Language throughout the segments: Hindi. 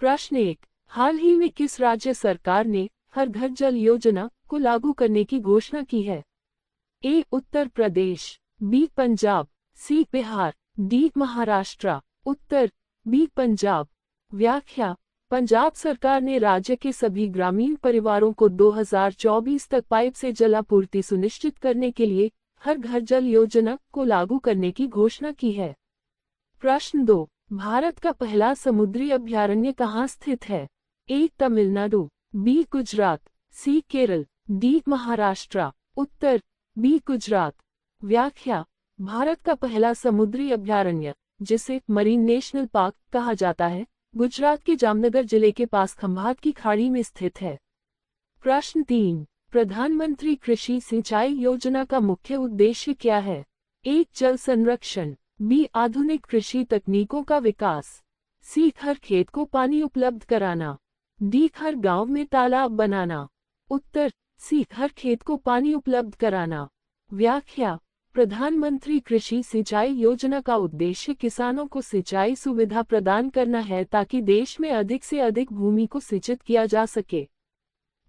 प्रश्न 1। हाल ही में किस राज्य सरकार ने हर घर जल योजना को लागू करने की घोषणा की है? ए. उत्तर प्रदेश, बी. पंजाब, सी. बिहार, डी. महाराष्ट्र। उत्तर बी. पंजाब। व्याख्या: पंजाब सरकार ने राज्य के सभी ग्रामीण परिवारों को 2024 तक पाइप से जलापूर्ति सुनिश्चित करने के लिए हर घर जल योजना को लागू करने की घोषणा की है। प्रश्न 2। भारत का पहला समुद्री अभयारण्य कहाँ स्थित है? ए. तमिलनाडु, बी. गुजरात, सी. केरल, डी. महाराष्ट्र। उत्तर बी. गुजरात। व्याख्या: भारत का पहला समुद्री अभयारण्य, जिसे मरीन नेशनल पार्क कहा जाता है, गुजरात के जामनगर जिले के पास खंभात की खाड़ी में स्थित है। प्रश्न 3। प्रधानमंत्री कृषि सिंचाई योजना का मुख्य उद्देश्य क्या है? ए. जल संरक्षण, बी. आधुनिक कृषि तकनीकों का विकास, सी. हर खेत को पानी उपलब्ध कराना, डी. हर गांव में तालाब बनाना। उत्तर सी. हर खेत को पानी उपलब्ध कराना। व्याख्या: प्रधानमंत्री कृषि सिंचाई योजना का उद्देश्य किसानों को सिंचाई सुविधा प्रदान करना है ताकि देश में अधिक से अधिक भूमि को सिंचित किया जा सके।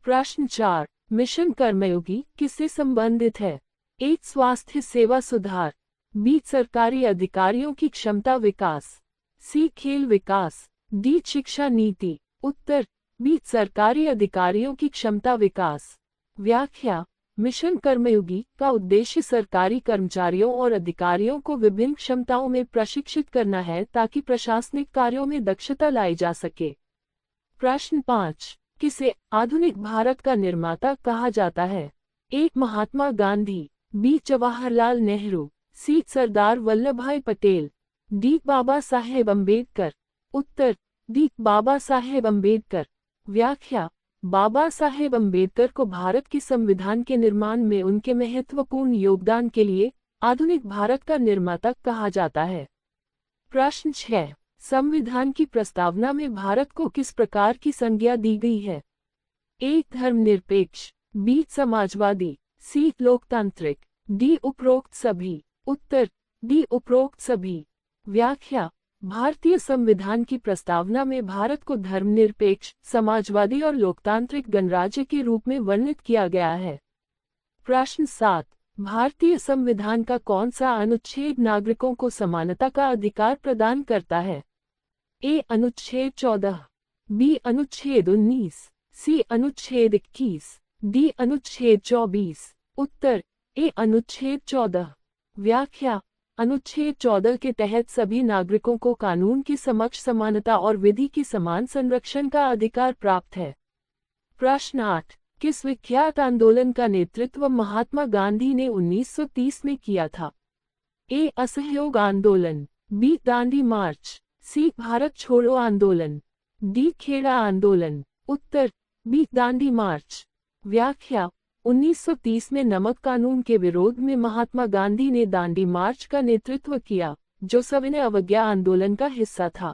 प्रश्न 4। मिशन कर्मयोगी किससे संबंधित है? ए. स्वास्थ्य सेवा सुधार, बी. सरकारी अधिकारियों की क्षमता विकास, सी. खेल विकास, डी. शिक्षा नीति। उत्तर बी. सरकारी अधिकारियों की क्षमता विकास। व्याख्या: मिशन कर्मयोगी का उद्देश्य सरकारी कर्मचारियों और अधिकारियों को विभिन्न क्षमताओं में प्रशिक्षित करना है ताकि प्रशासनिक कार्यों में दक्षता लाई जा सके। प्रश्न 5। किसे आधुनिक भारत का निर्माता कहा जाता है? ए. महात्मा गांधी, बी. जवाहरलाल नेहरू, सी. सरदार वल्लभभाई पटेल, डी. बाबा साहेब अम्बेडकर। उत्तर डी. बाबा साहेब अम्बेडकर। व्याख्या: बाबा साहेब अम्बेडकर को भारत के संविधान के निर्माण में उनके महत्वपूर्ण योगदान के लिए आधुनिक भारत का निर्माता कहा जाता है। प्रश्न 6। संविधान की प्रस्तावना में भारत को किस प्रकार की संज्ञा दी गई है? ए. धर्मनिरपेक्ष, बी. समाजवादी, सी. लोकतांत्रिक, डी. उपरोक्त सभी। उत्तर डी. उपरोक्त सभी। व्याख्या: भारतीय संविधान की प्रस्तावना में भारत को धर्मनिरपेक्ष, समाजवादी और लोकतांत्रिक गणराज्य के रूप में वर्णित किया गया है। प्रश्न 7। भारतीय संविधान का कौन सा अनुच्छेद नागरिकों को समानता का अधिकार प्रदान करता है? ए. अनुच्छेद 14, बी. अनुच्छेद 19, सी. अनुच्छेद 21, डी. अनुच्छेद 24। उत्तर ए. अनुच्छेद 14। व्याख्या: अनुच्छेद 14 के तहत सभी नागरिकों को कानून के समक्ष समानता और विधि की समान संरक्षण का अधिकार प्राप्त है। प्रश्न 8। किस विख्यात आंदोलन का नेतृत्व महात्मा गांधी ने 1930 में किया था? ए. असहयोग आंदोलन, बी. दांडी मार्च, सी. भारत छोड़ो आंदोलन, डी. खेड़ा आंदोलन। उत्तर बी. दांडी मार्च। व्याख्या: 1930 में नमक कानून के विरोध में महात्मा गांधी ने दांडी मार्च का नेतृत्व किया, जो सविनय अवज्ञा आंदोलन का हिस्सा था।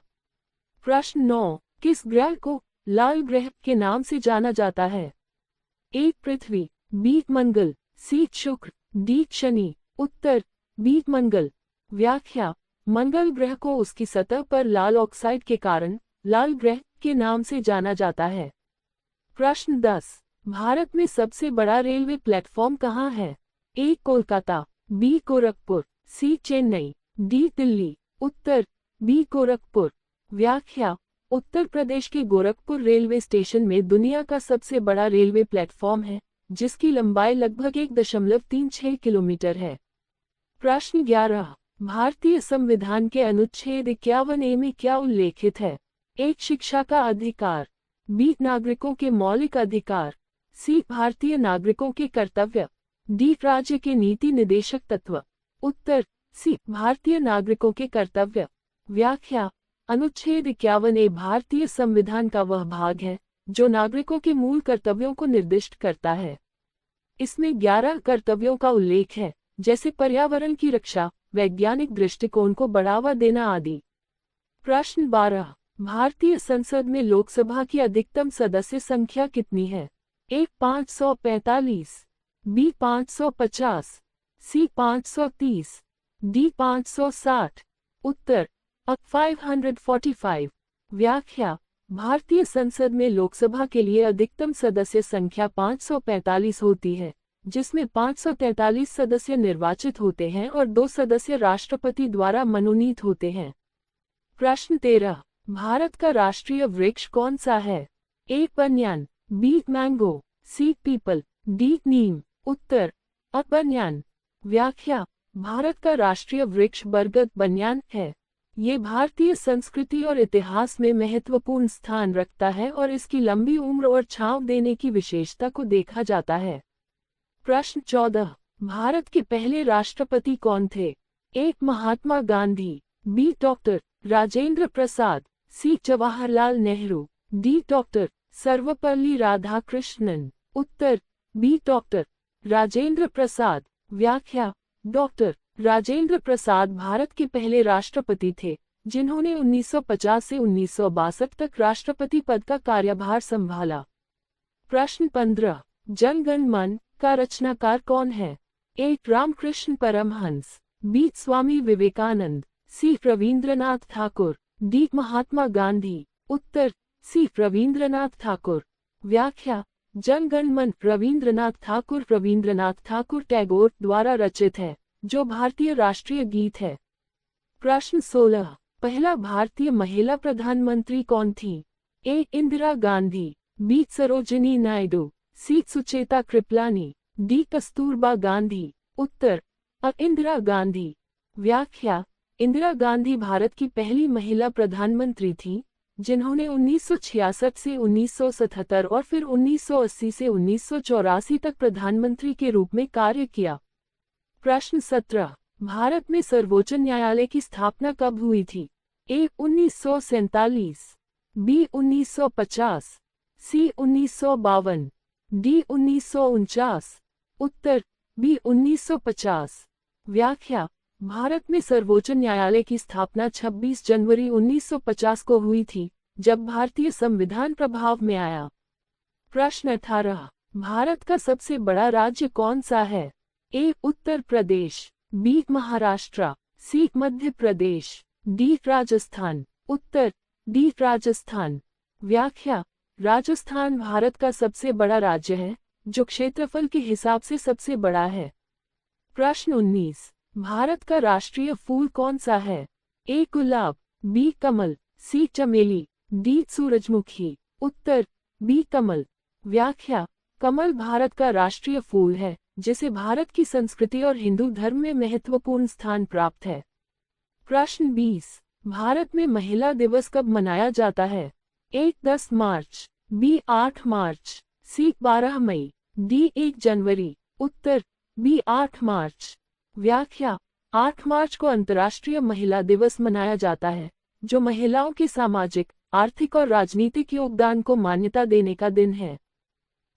प्रश्न 9। किस ग्रह को लाल ग्रह के नाम से जाना जाता है? ए. पृथ्वी, बी. मंगल, सी. शुक्र, डी. शनि। उत्तर बी. मंगल। व्याख्या: मंगल ग्रह को उसकी सतह पर लाल ऑक्साइड के कारण लाल ग्रह के नाम से जाना जाता है। प्रश्न 10। भारत में सबसे बड़ा रेलवे प्लेटफॉर्म कहाँ है? ए. कोलकाता, बी. गोरखपुर, सी. चेन्नई, डी. दिल्ली। उत्तर बी. गोरखपुर। व्याख्या: उत्तर प्रदेश के गोरखपुर रेलवे स्टेशन में दुनिया का सबसे बड़ा रेलवे प्लेटफॉर्म है, जिसकी लंबाई लगभग 1.36 किलोमीटर है। प्रश्न 11। भारतीय संविधान के अनुच्छेद 51A में क्या उल्लेखित है? ए. शिक्षा का अधिकार, बी. नागरिकों के मौलिक अधिकार, सी. भारतीय नागरिकों के कर्तव्य, डी. राज्य के नीति निदेशक तत्व। उत्तर सी. भारतीय नागरिकों के कर्तव्य। व्याख्या: अनुच्छेद 51A भारतीय संविधान का वह भाग है जो नागरिकों के मूल कर्तव्यों को निर्दिष्ट करता है। इसमें 11 कर्तव्यों का उल्लेख है, जैसे पर्यावरण की रक्षा, वैज्ञानिक दृष्टिकोण को बढ़ावा देना आदि। प्रश्न 12। भारतीय संसद में लोकसभा की अधिकतम सदस्य संख्या कितनी है? ए. 545, बी. 550, सी. 530, डी. 560। उत्तर 545। व्याख्या: भारतीय संसद में लोकसभा के लिए अधिकतम सदस्य संख्या 545 होती है, जिसमें 543 सदस्य निर्वाचित होते हैं और 2 सदस्य राष्ट्रपति द्वारा मनोनीत होते हैं। प्रश्न 13। भारत का राष्ट्रीय वृक्ष कौन सा है? A banyan, B mango, C peepal, D neem. उत्तर अ बनियान। व्याख्या: भारत का राष्ट्रीय वृक्ष बरगद बनियान है। ये भारतीय संस्कृति और इतिहास में महत्वपूर्ण स्थान रखता है और इसकी लंबी उम्र और छांव देने की विशेषता को देखा जाता है। प्रश्न 14। भारत के पहले राष्ट्रपति कौन थे? ए महात्मा गांधी, बी डॉक्टर राजेंद्र प्रसाद, सी जवाहरलाल नेहरू, डी डॉक्टर सर्वपल्ली राधाकृष्णन। उत्तर बी डॉक्टर राजेंद्र प्रसाद। व्याख्या: डॉक्टर राजेंद्र प्रसाद भारत के पहले राष्ट्रपति थे, जिन्होंने 1950 से 1962 तक राष्ट्रपति पद का कार्यभार संभाला। प्रश्न 15। जन गण मन का रचनाकार कौन है? ए रामकृष्ण परमहंस, बी स्वामी विवेकानंद, सी रवींद्रनाथ ठाकुर, डी महात्मा गांधी। उत्तर सी रवींद्रनाथ ठाकुर। व्याख्या: जन गण मन रवींद्रनाथ ठाकुर टैगोर द्वारा रचित है, जो भारतीय राष्ट्रीय गीत है। प्रश्न 16। पहला भारतीय महिला प्रधानमंत्री कौन थी? ए इंदिरा गांधी, बी सरोजिनी नायडू, सी सुचेता कृपलानी, डी कस्तूरबा गांधी। उत्तर अ इंदिरा गांधी। व्याख्या: इंदिरा गांधी भारत की पहली महिला प्रधानमंत्री थी, जिन्होंने 1966 से 1977 और फिर 1980 से 1984 तक प्रधानमंत्री के रूप में कार्य किया। प्रश्न 17। भारत में सर्वोच्च न्यायालय की स्थापना कब हुई थी? ए 1947, बी 1950, सी 1952, डी 1949। उत्तर बी 1950। व्याख्या: भारत में सर्वोच्च न्यायालय की स्थापना 26 जनवरी 1950 को हुई थी, जब भारतीय संविधान प्रभाव में आया। प्रश्न 18। भारत का सबसे बड़ा राज्य कौन सा है? ए उत्तर प्रदेश, बी महाराष्ट्र, सी मध्य प्रदेश, डी राजस्थान। उत्तर डी राजस्थान। व्याख्या: राजस्थान भारत का सबसे बड़ा राज्य है, जो क्षेत्रफल के हिसाब से सबसे बड़ा है। प्रश्न 19। भारत का राष्ट्रीय फूल कौन सा है? ए गुलाब, बी कमल, सी चमेली, डी सूरजमुखी। उत्तर बी कमल। व्याख्या: कमल भारत का राष्ट्रीय फूल है, जिसे भारत की संस्कृति और हिंदू धर्म में महत्वपूर्ण स्थान प्राप्त है। प्रश्न 20। भारत में महिला दिवस कब मनाया जाता है? ए 10 मार्च, बी 8 मार्च, सी 12 मई, डी 1 जनवरी। उत्तर बी 8 मार्च। व्याख्या: 8 मार्च को अंतर्राष्ट्रीय महिला दिवस मनाया जाता है, जो महिलाओं के सामाजिक, आर्थिक और राजनीतिक योगदान को मान्यता देने का दिन है।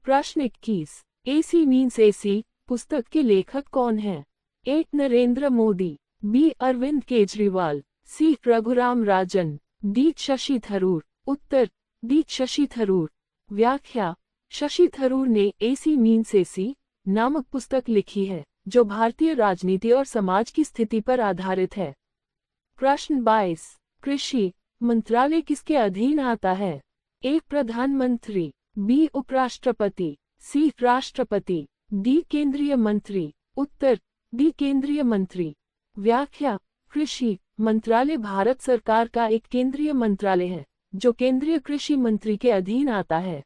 प्रश्न 21। एसी मीन्स एसी पुस्तक के लेखक कौन हैं? ए नरेंद्र मोदी, बी अरविंद केजरीवाल, सी रघुराम राजन, डी शशि थरूर। उत्तर डी शशि थरूर। व्याख्या: शशि थरूर ने एसी मीन्स एसी नामक पुस्तक लिखी है, जो भारतीय राजनीति और समाज की स्थिति पर आधारित है। प्रश्न 22। कृषि मंत्रालय किसके अधीन आता है? ए प्रधानमंत्री, बी उपराष्ट्रपति, सी राष्ट्रपति, डी केंद्रीय मंत्री। उत्तर डी केंद्रीय मंत्री। व्याख्या: कृषि मंत्रालय भारत सरकार का एक केंद्रीय मंत्रालय है, जो केंद्रीय कृषि मंत्री के अधीन आता है।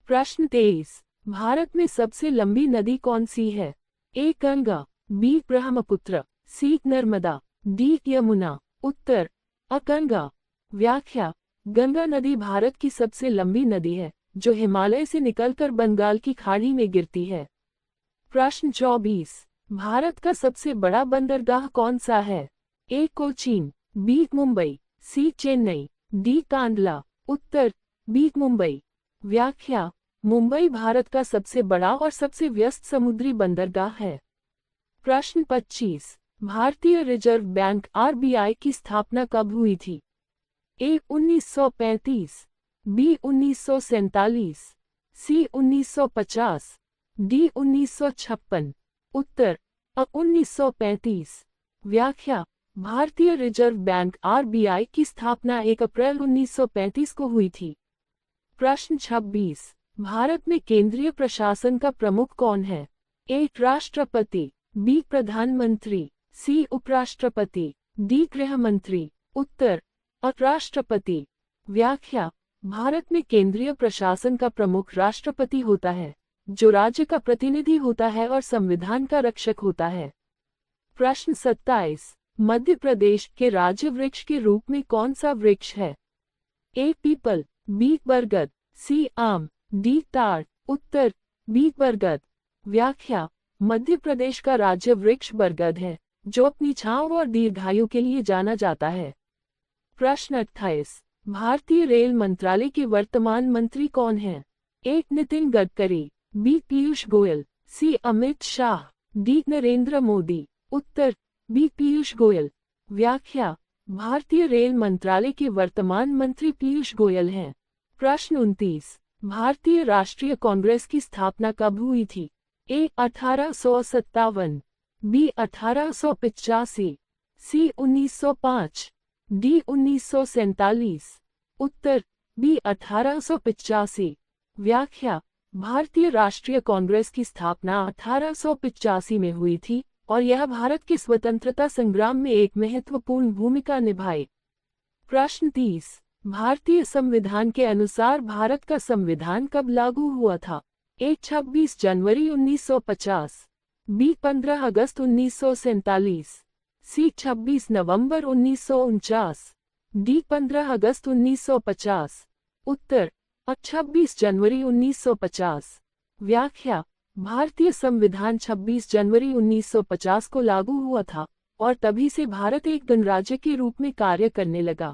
प्रश्न 23। भारत में सबसे लंबी नदी कौन सी है? ए गंगा, बी ब्रह्मपुत्र, सी नर्मदा, डी यमुना। उत्तर अ गंगा। व्याख्या: गंगा नदी भारत की सबसे लंबी नदी है, जो हिमालय से निकलकर बंगाल की खाड़ी में गिरती है। प्रश्न 24। भारत का सबसे बड़ा बंदरगाह कौन सा है? ए कोचीन, बी मुंबई, सी चेन्नई, डी कांडला। उत्तर बी मुंबई। व्याख्या: मुंबई भारत का सबसे बड़ा और सबसे व्यस्त समुद्री बंदरगाह है। प्रश्न 25। भारतीय रिजर्व बैंक आरबीआई की स्थापना कब हुई थी? ए 1935, बी 1947, सी 1950, डी 1956। उत्तर अ 1935। व्याख्या: भारतीय रिजर्व बैंक आरबीआई की स्थापना 1 अप्रैल 1935 को हुई थी। प्रश्न 26। भारत में केंद्रीय प्रशासन का प्रमुख कौन है? ए. राष्ट्रपति, बी. प्रधानमंत्री, सी. उपराष्ट्रपति, डी. गृह मंत्री। उत्तर राष्ट्रपति। व्याख्या: भारत में केंद्रीय प्रशासन का प्रमुख राष्ट्रपति होता है, जो राज्य का प्रतिनिधि होता है और संविधान का रक्षक होता है। प्रश्न 27। मध्य प्रदेश के राज्य वृक्ष के रूप में कौन सा वृक्ष है? ए. पीपल, बी. बरगद, सी. आम, डी. ताड़। उत्तर बी. बरगद। व्याख्या: मध्य प्रदेश का राज्य वृक्ष बरगद है, जो अपनी छांव और दीर्घायु के लिए जाना जाता है। प्रश्न 28। भारतीय रेल मंत्रालय के वर्तमान मंत्री कौन हैं? ए. नितिन गडकरी, बी. पीयूष गोयल, सी. अमित शाह, डी. नरेंद्र मोदी। उत्तर बी. पीयूष गोयल। व्याख्या: भारतीय रेल मंत्रालय के वर्तमान मंत्री पीयूष गोयल हैं। प्रश्न 29। भारतीय राष्ट्रीय कांग्रेस की स्थापना कब हुई थी? ए. 1857, बी. 1885, सी. 1905, डी. 1947। उत्तर बी. 1885। व्याख्या: भारतीय राष्ट्रीय कांग्रेस की स्थापना 1885 में हुई थी और यह भारत के स्वतंत्रता संग्राम में एक महत्वपूर्ण भूमिका निभाई। प्रश्न 30। भारतीय संविधान के अनुसार भारत का संविधान कब लागू हुआ था? ए. 26 जनवरी 1950, बी. 15 अगस्त 1947, सी. 26 नवंबर 1949, डी. 15 अगस्त 1950। उत्तर 26 जनवरी 1950। व्याख्या: भारतीय संविधान 26 जनवरी 1950 को लागू हुआ था और तभी से भारत एक गणराज्य के रूप में कार्य करने लगा।